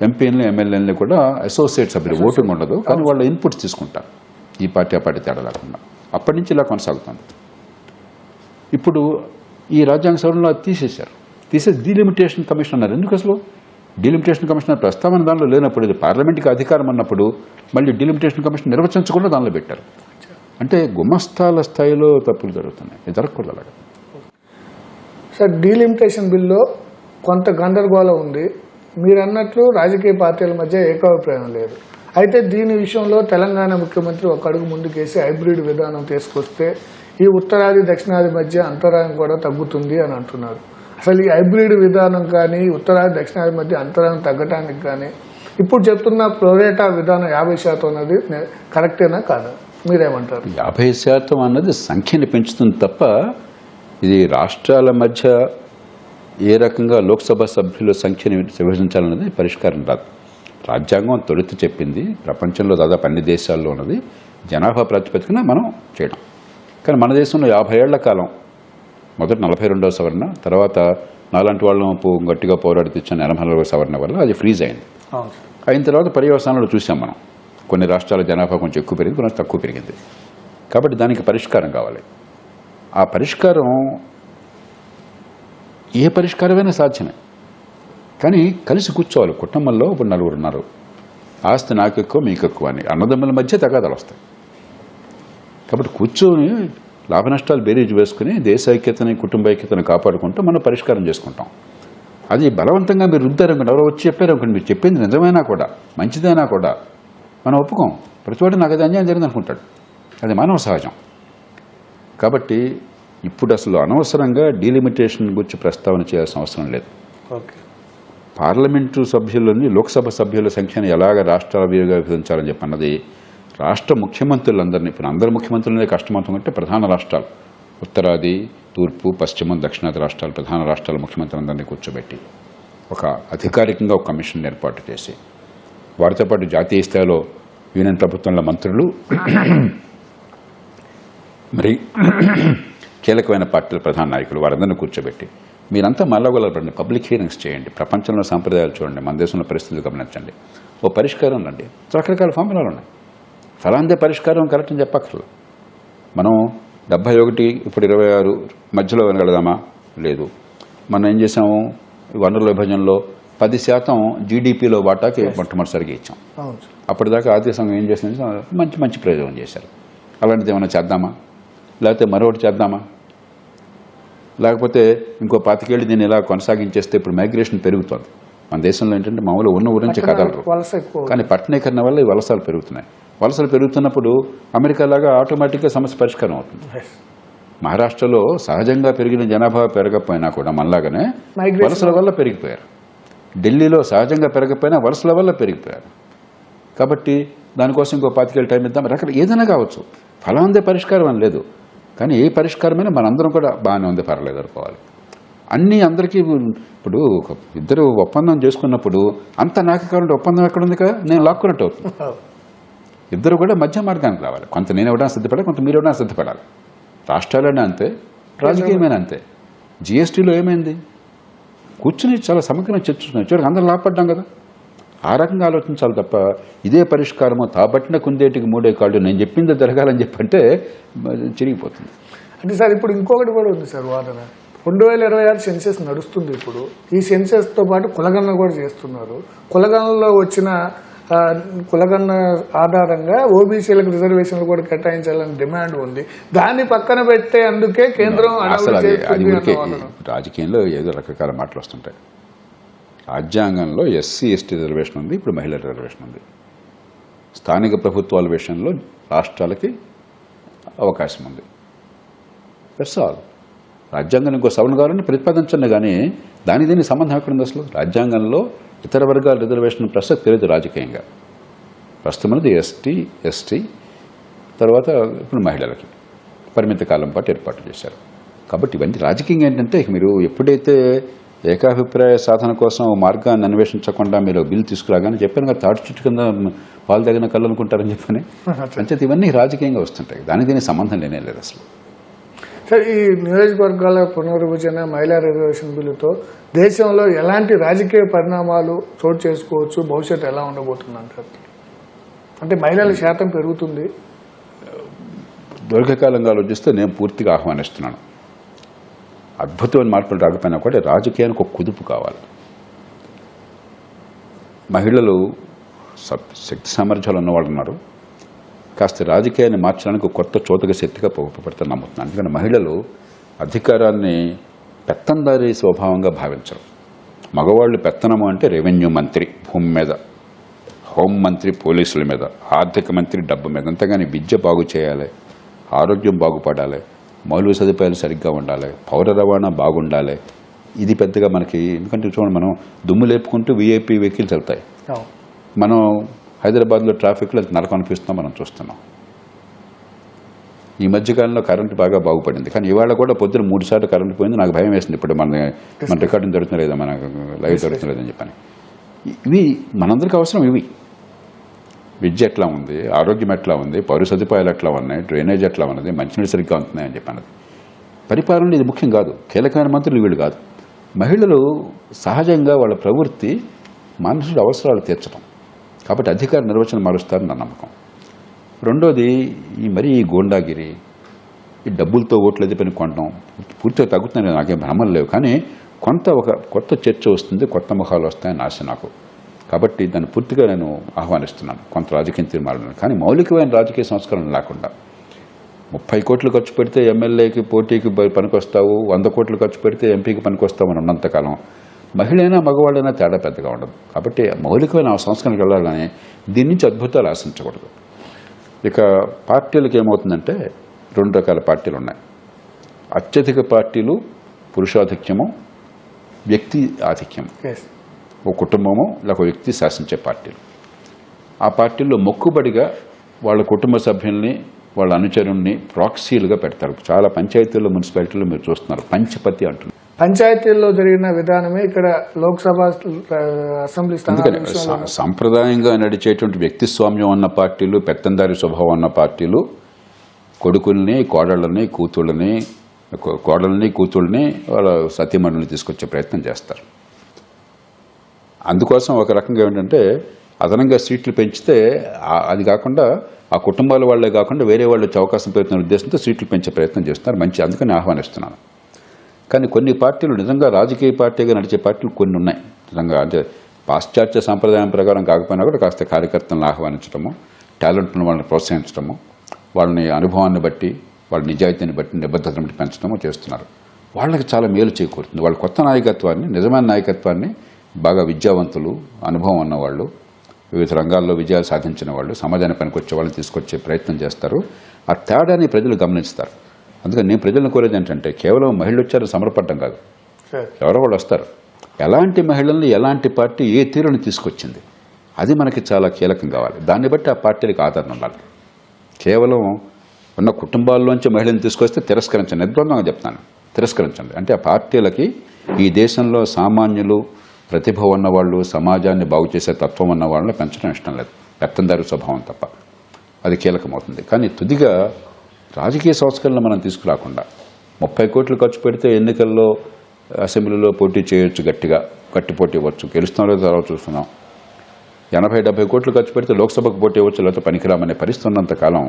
ఎంపీలని, ఎమ్మెల్యేలని కూడా అసోసియేట్ సభ్యులు, ఓటింగ్ ఉండదు కానీ వాళ్ళ ఇన్పుట్స్ తీసుకుంటారు, ఈ పార్టీ ఆ పార్టీ తేడా లేకుండా. అప్పటి నుంచి ఇలా కొనసాగుతుంది. ఇప్పుడు ఈ రాజ్యాంగ సవరణలో తీసేశారు. తీసేసి డీలిమిటేషన్ కమిషన్ అన్నారు. ఎందుకు అసలు డీలిమిటేషన్ కమిషన్ ప్రస్తావన దానిలో లేనప్పుడు, ఇది పార్లమెంట్కి అధికారం అన్నప్పుడు మళ్ళీ డీలిమిటేషన్ కమిషన్ నిర్వచించకుండా దానిలో పెట్టారు. అంటే గుమస్తాల స్థాయిలో తప్పులు జరుగుతున్నాయి. ఇది జరగకూడదు అలాగా.
సార్, డీలిమిటేషన్ బిల్లో కొంత గందరగోళం ఉంది. మీరు అన్నట్లు రాజకీయ పార్టీల మధ్య ఏకాభిప్రాయం లేదు. అయితే దీని విషయంలో తెలంగాణ ముఖ్యమంత్రి ఒక అడుగు ముందుకేసి హైబ్రిడ్ విధానం తీసుకొస్తే ఈ ఉత్తరాది దక్షిణాది మధ్య అంతరాయం కూడా తగ్గుతుంది అని అంటున్నారు. అసలు ఈ హైబ్రిడ్ విధానం కానీ, ఉత్తరాది దక్షిణాది మధ్య అంతరాయం తగ్గడానికి కానీ ఇప్పుడు చెప్తున్న ప్రోరేటా విధానం 50% అన్నది కరెక్టేనా కాదా? మీరేమంటారు?
50% అన్నది సంఖ్యని పెంచుతుంది తప్ప ఇది రాష్ట్రాల మధ్య ఏ రకంగా లోక్సభ సభ్యుల సంఖ్యని విభజించాలన్నది పరిష్కారం రాదు. రాజ్యాంగం తొలుత చెప్పింది, ప్రపంచంలో దాదాపు అన్ని దేశాల్లో ఉన్నది జనాభా ప్రాతిపదికన మనం చేయడం. కానీ మన దేశంలో 50 ఏళ్ల కాలం, మొదటి 42వ సవరణ, తర్వాత నాలాంటి వాళ్ళను గట్టిగా పోరాడి తెచ్చిన 84వ సవరణ వల్ల అది ఫ్రీజ్ అయింది. అయిన తర్వాత పర్యవసానాలు చూసాం మనం. కొన్ని రాష్ట్రాల జనాభా కొంచెం ఎక్కువ పెరిగింది, కొంచెం తక్కువ పెరిగింది. కాబట్టి దానికి పరిష్కారం కావాలి. ఆ పరిష్కారం ఏ పరిష్కారమైనా సాధ్యమే, కానీ కలిసి కూర్చోవాలి. కుటుంబంలో ఇప్పుడు 4 ఉన్నారు, ఆస్తి నాకు ఎక్కువ మీకు ఎక్కువ అని అన్నదమ్ముల మధ్య తగాదాలు వస్తాయి. కాబట్టి కూర్చొని లాభ నష్టాలు బేరీజు వేసుకుని దేశ ఐక్యతని, కుటుంబ ఐక్యతను కాపాడుకుంటూ మనం పరిష్కారం చేసుకుంటాం. అది బలవంతంగా మీరు రుద్దారనుకోండి, ఎవరో వచ్చి చెప్పారనుకోండి, మీరు చెప్పింది నిజమైనా కూడా, మంచిదైనా కూడా మనం ఒప్పుకోం. ప్రతివాడు నాకు అది అన్యాయం జరిగింది అనుకుంటాడు. అది మానవ సహజం. కాబట్టి ఇప్పుడు అసలు అనవసరంగా డీలిమిటేషన్ గురించి ప్రస్తావన చేయాల్సిన అవసరం లేదు.
ఓకే.
పార్లమెంటు సభ్యులని లోక్సభ సభ్యుల సంఖ్యను ఎలాగ రాష్ట్రాల వీరుగా విభజించాలని చెప్పన్నది రాష్ట్ర ముఖ్యమంత్రులందరినీ, ఇప్పుడు అందరు ముఖ్యమంత్రులనే కష్టమవుతుందంటే ప్రధాన రాష్ట్రాలు ఉత్తరాది, తూర్పు, పశ్చిమం, దక్షిణాది రాష్ట్రాలు, ప్రధాన రాష్ట్రాల ముఖ్యమంత్రులందరినీ కూర్చోబెట్టి ఒక అధికారికంగా ఒక కమిషన్ ఏర్పాటు చేసి వారితో పాటు జాతీయ స్థాయిలో యూనియన్ ప్రభుత్వంలో మంత్రులు, మరి కీలకమైన పార్టీల ప్రధాన నాయకులు వారందరినీ కూర్చోబెట్టి మీరంతా మల్లగొలపండి, పబ్లిక్ హియరింగ్స్ చేయండి, ప్రపంచంలో సాంప్రదాయాలు చూడండి, మన దేశంలో పరిస్థితులు గమనించండి, ఓ పరిష్కారం రండి. రకరకాల ఫార్ములాలు ఉన్నాయి. ఫలాందే పరిష్కారం కరెక్ట్ అని చెప్పక్కర్లేదు. మనం 71 ఇప్పుడు 26 మధ్యలో వినగలదామా? లేదు. మనం ఏం చేసాము? వనరుల విభజనలో 10% జీడీపీలో వాటాకి మొట్టమొదటిసారిగా ఇచ్చాం. అప్పటిదాకా ఆర్థిక సంఘం ఏం చేసిందంటే మంచి ప్రయోజనం చేశారు. అలాంటిది ఏమైనా చేద్దామా? లేకపోతే మరొకటి చేద్దామా? లేకపోతే ఇంకో 25 ఏళ్ళు దీన్ని ఇలా కొనసాగించేస్తే ఇప్పుడు మైగ్రేషన్ పెరుగుతుంది. మన దేశంలో ఏంటంటే మామూలు ఉన్న ఊరి నుంచి కదలరు, కానీ పట్టణీకరణ వల్ల ఈ వలసలు పెరుగుతున్నాయి. వలసలు పెరుగుతున్నప్పుడు అమెరికా లాగా ఆటోమేటిక్గా సమస్య పరిష్కారం అవుతుంది. మహారాష్ట్రలో సహజంగా పెరిగిన జనాభా పెరగకపోయినా కూడా మనలాగానే వలసల వల్ల పెరిగిపోయారు. ఢిల్లీలో సహజంగా పెరగకపోయినా వలసల వల్ల పెరిగిపోయారు. కాబట్టి దానికోసం ఇంకో 25 ఏళ్ళు టైం ఇద్దాం. ఏదైనా కావచ్చు, ఫలాందే పరిష్కారం అని లేదు. కానీ ఏ పరిష్కారమైనా మనందరం కూడా బాగానే ఉంది, పర్లేదు అనుకోవాలి. అన్నీ అందరికీ ఇప్పుడు ఇద్దరు ఒప్పందం చేసుకున్నప్పుడు అంత నాకు కావాలంటే ఒప్పందం ఎక్కడ ఉంది కదా, నేను లాక్కున్నట్టు అవుతుంది. ఇద్దరు కూడా మధ్య మార్గానికి రావాలి. కొంత నేను ఇవ్వడానికి సిద్ధపడాలి, కొంత మీరు ఇవ్వడానికి సిద్ధపడాలి. రాష్ట్రాలైనా అంతే, రాజకీయమైనా అంతే. జిఎస్టీలో ఏమైంది? కూర్చుని చాలా సమగ్రంగా చర్చిస్తున్నాయి. చివరికి అందరూ లాభపడ్డాం కదా. ఆ రకంగా ఆలోచించాలి తప్ప ఇదే పరిష్కారమో తాబట్టిన కుందేటికి 3 కాళ్ళు నేను చెప్పింది జరగాలని చెప్పంటే చిరిగిపోతుంది.
అంటే సార్ ఇప్పుడు ఇంకొకటి కూడా ఉంది సార్, వాదన 2026 సెన్సెస్ నడుస్తుంది. ఇప్పుడు ఈ సెన్సెస్తో పాటు కులగణన కూడా చేస్తున్నారు. కులగణనలో వచ్చిన కులగణన ఆధారంగా ఓబీసీలకు రిజర్వేషన్లు కూడా కేటాయించాలని డిమాండ్ ఉంది. దాన్ని పక్కన పెట్టే అందుకే కేంద్రం
రాజకీయంలో ఏదో రకరకాల మాటలు వస్తుంటాయి. రాజ్యాంగంలో ఎస్సీ ఎస్టీ రిజర్వేషన్ ఉంది, ఇప్పుడు మహిళల రిజర్వేషన్ ఉంది. స్థానిక ప్రభుత్వాల విషయంలో రాష్ట్రాలకి అవకాశం ఉంది. That's all. రాజ్యాంగం ఇంకో సవరణ కావాలని ప్రతిపాదించండి, కానీ దీనికి సంబంధం ఎక్కడుంది అసలు? రాజ్యాంగంలో ఇతర వర్గాల రిజర్వేషన్ ప్రసక్తి తెలియదు రాజకీయంగా. ప్రస్తుతం ఎస్టీ తర్వాత ఇప్పుడు మహిళలకి పరిమిత కాలం పాటు ఏర్పాటు చేశారు. కాబట్టి ఇవన్నీ రాజకీయంగా ఏంటంటే మీరు ఎప్పుడైతే ఏకాభిప్రాయ సాధన కోసం మార్గాన్ని అన్వేషించకుండా మీరు బిల్లు తీసుకురాగానే చెప్పాను కదా, తాటి చుట్టు కింద పాలు తగిన కళ్ళు అనుకుంటారని చెప్పని. అంచేత ఇవన్నీ రాజకీయంగా వస్తుంటాయి. దీనికి సంబంధం లేనే లేదు అసలు.
సార్, ఈ నియోజకవర్గాల పునర్విభజన మహిళా రిజర్వేషన్ బిల్లుతో దేశంలో ఎలాంటి రాజకీయ పరిణామాలు చోటు చేసుకోవచ్చు, భవిష్యత్తు ఎలా ఉండబోతుంది అంటారు? అంటే మహిళల శాతం పెరుగుతుంది.
దీర్ఘకాలంగా ఆలోచిస్తే నేను పూర్తిగా ఆహ్వానిస్తున్నాను. అద్భుతమైన మార్పులు రాకపోయినా కూడా రాజకీయానికి ఒక కుదుపు కావాలి. మహిళలు శక్తి సామర్థ్యాలు ఉన్నవాళ్ళు ఉన్నారు. కాస్త రాజకీయాన్ని మార్చడానికి కొత్త చోతక శక్తిగా ఉపయోగపడతారని నమ్ముతున్నాను. ఎందుకంటే మహిళలు అధికారాన్ని పెత్తందారీ స్వభావంగా భావించరు. మగవాళ్ళు పెత్తనము అంటే రెవెన్యూ మంత్రి భూమి మీద, హోం మంత్రి పోలీసుల మీద, ఆర్థిక మంత్రి డబ్బు మీద. అంతేగాని విద్య బాగు చేయాలి, ఆరోగ్యం బాగుపడాలి, మౌలిక సదుపాయాలు సరిగ్గా ఉండాలి, పౌర రవాణా బాగుండాలి, ఇది పెద్దగా మనకి. ఎందుకంటే చూడండి, మనం దుమ్ము లేపుకుంటూ వీఐపీ వెహికల్స్ వెళ్తాయి. మనం హైదరాబాద్లో ట్రాఫిక్లో నరకం అనిపిస్తాం, మనం చూస్తున్నాం. ఈ మధ్యకాలంలో కరెంటు బాగా బాగుపడింది, కానీ ఇవాళ కూడా పొద్దున 3 సార్లు కరెంటు పోయింది. నాకు భయం వేసింది, ఇప్పుడు మన రికార్డింగ్ జరుగుతుంది లేదా, మన లైవ్ జరుగుతుంది లేదని చెప్పని. ఇవి మనందరికీ అవసరం. ఇవి విద్య ఎట్లా ఉంది, ఆరోగ్యం ఎట్లా ఉంది, పౌర సదుపాయాలు ఎట్లా ఉన్నాయి, డ్రైనేజ్ ఎట్లా ఉన్నది, మంచినీళ్ళు సరిగ్గా ఉంటున్నాయని చెప్పన్నది. పరిపాలన ఇది ముఖ్యం కాదు. కీలకమైన మంత్రులు వీళ్ళు కాదు. మహిళలు సహజంగా వాళ్ళ ప్రవృత్తి మనుషుల అవసరాలు తీర్చడం. కాబట్టి అధికార నిర్వచనం మారుస్తారని నా నమ్మకం. రెండోది, ఈ గోండాగిరి, ఈ డబ్బులతో ఓట్లు ఎదుపని కొనడం పూర్తిగా తగ్గుతుందని నాకేం భ్రమలు లేవు. కానీ ఒక కొత్త చర్చ వస్తుంది, కొత్త ముఖాలు వస్తాయని ఆశ నాకు. కాబట్టి దాన్ని పూర్తిగా నేను ఆహ్వానిస్తున్నాను, కొంత రాజకీయ తీర్మానాలను. కానీ మౌలికమైన రాజకీయ సంస్కరణ లేకుండా 30 కోట్లు ఖర్చు పెడితే ఎమ్మెల్యేకి పోటీకి పనికొస్తావు, 100 కోట్లు ఖర్చు పెడితే ఎంపీకి పనికొస్తావు అని ఉన్నంతకాలం మహిళైనా మగవాళ్ళైనా తేడా పెద్దగా ఉండదు. కాబట్టి మౌలికమైన సంస్కరణకు వెళ్ళాలని దీని నుంచి అద్భుతాలు ఆశించకూడదు. ఇక పార్టీలకు ఏమవుతుందంటే 2 రకాల పార్టీలు ఉన్నాయి. అత్యధిక పార్టీలు పురుషాధిక్యము, వ్యక్తి ఆధిక్యము,
ఎస్
ఒక కుటుంబము లేక వ్యక్తి శాసించే పార్టీలు. ఆ పార్టీల్లో మొక్కుబడిగా వాళ్ళ కుటుంబ సభ్యుల్ని వాళ్ళ అనుచరుల్ని ప్రాక్సీలుగా పెడతారు. చాలా పంచాయతీల్లో మున్సిపాలిటీల్లో మీరు చూస్తున్నారు, పంచపతి అంటున్నారు.
పంచాయతీల్లో జరిగిన విధానమే ఇక్కడ లోక్సభ అసెంబ్లీ స్థానాల
అందుకని
విషయంలో
సాంప్రదాయంగా నడిచేటువంటి వ్యక్తి స్వామ్యం ఉన్న పార్టీలు, పెత్తందారి స్వభావం ఉన్న పార్టీలు కొడుకుల్ని, కోడళ్ళని, కూతుళ్ళని వాళ్ళ సతీమణుల్ని తీసుకొచ్చే ప్రయత్నం చేస్తారు. అందుకోసం ఒక రకంగా ఏంటంటే అదనంగా సీట్లు పెంచితే అది కాకుండా ఆ కుటుంబాల వాళ్ళే కాకుండా వేరే వాళ్ళు వచ్చే అవకాశం పెడుతున్న ఉద్దేశంతో సీట్లు పెంచే ప్రయత్నం చేస్తున్నారు. మంచి, అందుకని ఆహ్వానిస్తున్నాను. కానీ కొన్ని పార్టీలు నిజంగా రాజకీయ పార్టీగా నడిచే పార్టీలు కొన్ని ఉన్నాయి. నిజంగా అంటే పాశ్చాత్య సాంప్రదాయం ప్రకారం కాకపోయినా కూడా కాస్త కార్యకర్తలను ఆహ్వానించడము, టాలెంట్ ఉన్న వాళ్ళని ప్రోత్సహించడము, వాళ్ళని అనుభవాన్ని బట్టి, వాళ్ళ నిజాయితీని బట్టి, నిబద్ధతను బట్టి పెంచడము చేస్తున్నారు. వాళ్ళకి చాలా మేలు చేకూరుతుంది. వాళ్ళ కొత్త నాయకత్వాన్ని, నిజమైన నాయకత్వాన్ని బాగా విద్యావంతులు, అనుభవం ఉన్నవాళ్ళు, వివిధ రంగాల్లో విజయాలు సాధించిన వాళ్ళు, సమాజానికి పనికొచ్చే వాళ్ళని తీసుకొచ్చే ప్రయత్నం చేస్తారు. ఆ తేడాని ప్రజలు గమనిస్తారు. అందుకని నేను ప్రజలను కోరేది ఏంటంటే కేవలం మహిళలు వచ్చారు సమరపడ్డం కాదు, ఎవరో వాళ్ళు వస్తారు. ఎలాంటి మహిళల్ని ఎలాంటి పార్టీ ఏ తీరుని తీసుకొచ్చింది అది మనకి చాలా కీలకం కావాలి. దాన్ని బట్టి ఆ పార్టీలకు ఆదరణ ఉండాలి. కేవలం ఉన్న కుటుంబాల్లోంచి మహిళలను తీసుకొస్తే తిరస్కరించండి, నిర్ద్వందంగా చెప్తాను, తిరస్కరించండి. అంటే ఆ పార్టీలకి ఈ దేశంలో సామాన్యులు, ప్రతిభ ఉన్నవాళ్ళు, సమాజాన్ని బాగు చేసే తత్వం ఉన్న వాళ్ళని పెంచడం ఇష్టం లేదు, పెత్తందారి స్వభావం తప్ప. అది కీలకమవుతుంది. కానీ తుదిగా రాజకీయ సంస్కరణలు మనం తీసుకురాకుండా 30 కోట్లు ఖర్చు పెడితే ఎన్నికల్లో అసెంబ్లీలో పోటీ చేయొచ్చు, గట్టి పోటీ ఇవ్వచ్చు, గెలుస్తామో తర్వాత చూస్తున్నాం. 80-70 కోట్లు ఖర్చు పెడితే లోక్సభకు పోటీ ఇవ్వచ్చు, లేకపోతే పనికిరామనే పరిస్థితి ఉన్నంతకాలం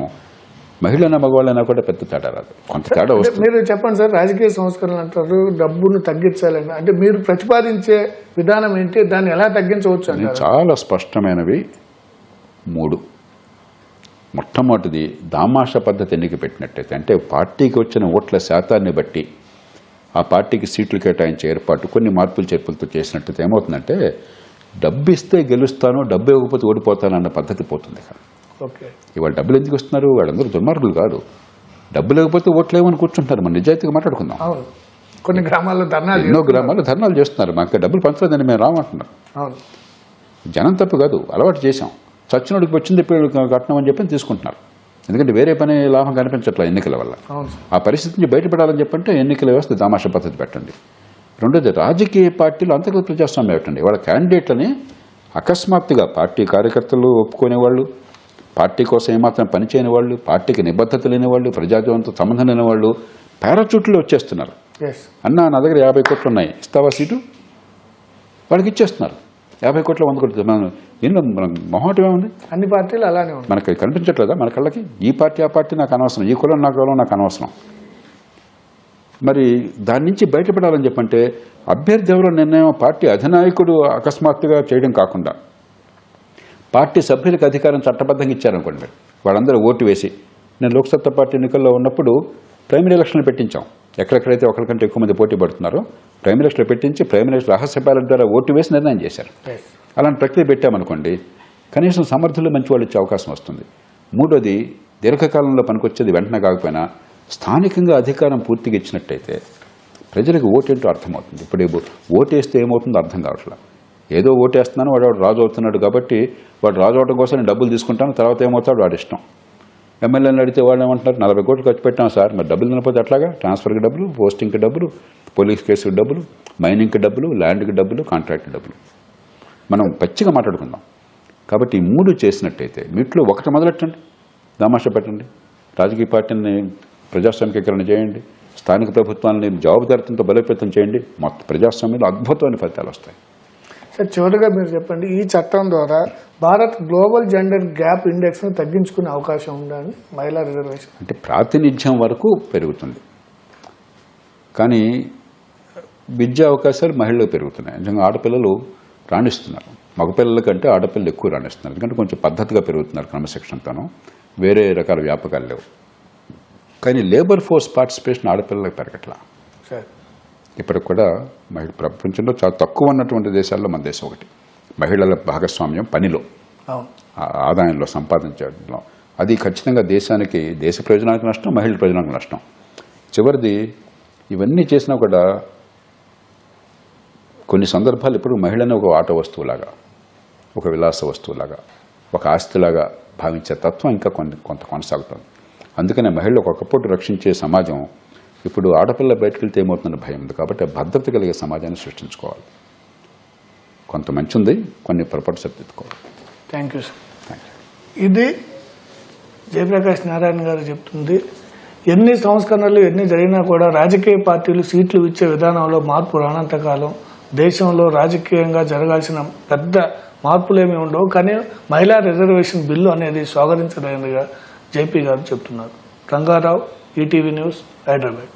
మహిళైనా మగవాళ్ళైనా కూడా పెద్ద తేడా రాదు, కొంత తేడా వస్తుంది.
మీరు చెప్పండి సార్, రాజకీయ సంస్కరణలు అంటారు, డబ్బును తగ్గించాలని, అంటే మీరు ప్రతిపాదించే విధానం ఏంటి, దాన్ని ఎలా తగ్గించవచ్చు అని?
చాలా స్పష్టమైనవి 3. మొట్టమొదటిది దామాషా పద్ధతి ఎన్నిక పెట్టినట్టయితే, అంటే పార్టీకి వచ్చిన ఓట్ల శాతాన్ని బట్టి ఆ పార్టీకి సీట్లు కేటాయించే ఏర్పాటు కొన్ని మార్పులు చేర్పులతో చేసినట్టయితే ఏమవుతుందంటే డబ్బు ఇస్తే గెలుస్తాను, డబ్బు ఇవ్వకపోతే ఓడిపోతాను అన్న పద్ధతి పోతుంది.
ఓకే,
ఇవాళ డబ్బులు ఎందుకు ఇస్తున్నారు? వాళ్ళందరూ దుర్మార్గులు కాదు. డబ్బు లేకపోతే ఓట్లు లేవని కూర్చుంటారు. మన నిజాయితీగా మాట్లాడుకుందాం.
అవును, కొన్ని గ్రామాల్లో ధర్నాలు,
ఎన్నో గ్రామాల్లో ధర్నాలు చేస్తున్నారు. మాకు డబ్బులు పంచలేదని మేము రామంటున్నారు.
అవును,
జనం తప్పు కాదు, అలవాటు చేశాం. చచ్చినోడికి వచ్చింది కట్నం అని చెప్పి తీసుకుంటున్నారు. ఎందుకంటే వేరే పని లాభం కనిపించట్లా ఎన్నికల వల్ల. ఆ పరిస్థితి నుంచి బయటపడాలని చెప్పంటే ఎన్నికల వ్యవస్థ దామాషా పద్ధతి పెట్టండి. రెండోది, రాజకీయ పార్టీలు అంతర్గత ప్రజాస్వామ్యం పెట్టండి. వాళ్ళ క్యాండిడేట్లని అకస్మాత్తుగా పార్టీ కార్యకర్తలు ఒప్పుకునేవాళ్ళు, పార్టీ కోసం ఏమాత్రం పనిచేయని వాళ్ళు, పార్టీకి నిబద్ధత లేని వాళ్ళు, ప్రజాజీవంతో సంబంధం లేని వాళ్ళు పారాచూట్లో వచ్చేస్తున్నారు. అన్నా నా దగ్గర 50 కోట్లు ఉన్నాయి, ఇస్తావా సీటు? వాళ్ళకి ఇచ్చేస్తున్నారు. 50 కోట్ల 100 కోట్లు. దీనిలో మనకు మొహమాటం ఏముంది?
అన్ని పార్టీలు అలానే ఉన్నాయి.
మనకి కనిపించట్లేదా మన కళ్ళకి? ఈ పార్టీ ఆ పార్టీ నాకు అనవసరం, ఈ కులం నాకు అనవసరం. మరి దాని నుంచి బయటపడాలని చెప్పంటే అభ్యర్థి ఎవరో నిర్ణయం పార్టీ అధినాయకుడు అకస్మాత్తుగా చేయడం కాకుండా పార్టీ సభ్యులకు అధికారం చట్టబద్ధంగా ఇచ్చారనుకోండి. మీరు వాళ్ళందరూ ఓటు వేసి, నేను లోక్సత్తా పార్టీ ఎన్నికల్లో ఉన్నప్పుడు ప్రైమరీ ఎలక్షన్లు పెట్టించాం. ఎక్కడెక్కడైతే ఒకరికంటే ఎక్కువ మంది పోటీ పడుతున్నారో ప్రైమరీ ఎలక్షన్లు పెట్టించి ప్రైమరీ ఎలక్షన్ రహస్య బ్యాలెట్ ద్వారా ఓటు వేసి నిర్ణయం చేశారు. అలాంటి ప్రక్రియ పెట్టామనుకోండి, కనీసం సమర్థులు మంచి వాళ్ళు ఇచ్చే అవకాశం వస్తుంది. మూడోది, దీర్ఘకాలంలో పనికొచ్చేది వెంటనే కాకపోయినా స్థానికంగా అధికారం పూర్తిగా ఇచ్చినట్టయితే ప్రజలకు ఓటేంటో అర్థమవుతుంది. ఇప్పుడు ఓటేస్తే ఏమవుతుందో అర్థం కావట్లేదు. ఏదో ఓటేస్తున్నాను, వాడు రాజు అవుతున్నాడు కాబట్టి వాడు రాజు అవడం కోసం నేను డబ్బులు తీసుకుంటాను, తర్వాత ఏమవుతాడు వాడి ఇష్టం. ఎమ్మెల్యేలను అడిగితే వాళ్ళు ఏమంటున్నారు, 40 కోట్లు ఖర్చు పెట్టాం సార్, మరి డబ్బులు తినకపోతే అట్లాగా? ట్రాన్స్ఫర్కి డబ్బులు, పోస్టింగ్కి డబ్బులు, పోలీస్ కేసుకి డబ్బులు, మైనింగ్కి డబ్బులు, ల్యాండ్కి డబ్బులు, కాంట్రాక్ట్ డబ్బులు. మనం పచ్చిగా మాట్లాడుకుందాం. కాబట్టి ఈ 3 చేసినట్టయితే వీటిలో ఒకటి మొదలెట్టండి, దామాషా పెట్టండి, రాజకీయ పార్టీని ప్రజాస్వామికీకరణ చేయండి, స్థానిక ప్రభుత్వాలని జవాబుదారితనంతో బలోపేతం చేయండి, మొత్తం ప్రజాస్వామ్యంలో అద్భుతమైన ఫలితాలు వస్తాయి.
సార్, చివరిగా మీరు చెప్పండి, ఈ చట్టం ద్వారా భారత్ గ్లోబల్ జెండర్ గ్యాప్ ఇండెక్స్ను తగ్గించుకునే అవకాశం ఉందని మహిళా రిజర్వేషన్?
అంటే ప్రాతినిధ్యం వరకు పెరుగుతుంది, కానీ విద్యా అవకాశాలు మహిళలు పెరుగుతున్నాయి. నిజంగా ఆడపిల్లలు రాణిస్తున్నారు, మగపిల్లల కంటే ఆడపిల్లలు ఎక్కువ రాణిస్తున్నారు. ఎందుకంటే కొంచెం పద్ధతిగా పెరుగుతున్నారు, క్రమశిక్షణతోనూ, వేరే రకాల వ్యాపకాలు లేవు. కానీ లేబర్ ఫోర్స్ పార్టిసిపేషన్ ఆడపిల్లలకు పెరగట్లా. ఇప్పటికి కూడా ప్రపంచంలో చాలా తక్కువ ఉన్నటువంటి దేశాల్లో మన దేశం ఒకటి. మహిళల భాగస్వామ్యం పనిలో, ఆదాయంలో, సంపాదించడంలో, అది ఖచ్చితంగా దేశానికి, దేశ ప్రయోజనానికి నష్టం, మహిళల ప్రయోజనానికి నష్టం. చివరిది ఇవన్నీ చేసినా కూడా కొన్ని సందర్భాలు ఇప్పుడు మహిళని ఒక ఆట వస్తువులాగా, ఒక విలాస వస్తువులాగా, ఒక ఆస్తిలాగా భావించే తత్వం ఇంకా కొంత కొనసాగుతుంది. అందుకనే మహిళలకు ఒకప్పుడు రక్షించే సమాజం ఇప్పుడు ఆడపిల్ల బయటకు వెళ్తే ఏమవుతుందని భయం ఉంది. కాబట్టి భద్రత కలిగే సమాజాన్ని సృష్టించుకోవాలి. కొంత మంచి ఉంది, కొన్ని పొరపాటు సరిదిద్దుకోవాలి.
Thank you sir. ఇది జయప్రకాష్ నారాయణ గారు చెప్తుంది. ఎన్ని సంస్కరణలు ఎన్ని జరిగినా కూడా రాజకీయ పార్టీలు సీట్లు ఇచ్చే విధానంలో మార్పు రానంతకాలం దేశంలో రాజకీయంగా జరగాల్సిన పెద్ద మార్పులేమీ ఉండవు. కానీ మహిళా రిజర్వేషన్ బిల్లు అనేది స్వాగతించదగినదిగా జేపీ గారు చెప్తున్నారు. Rangarao, ETV news, Hyderabad.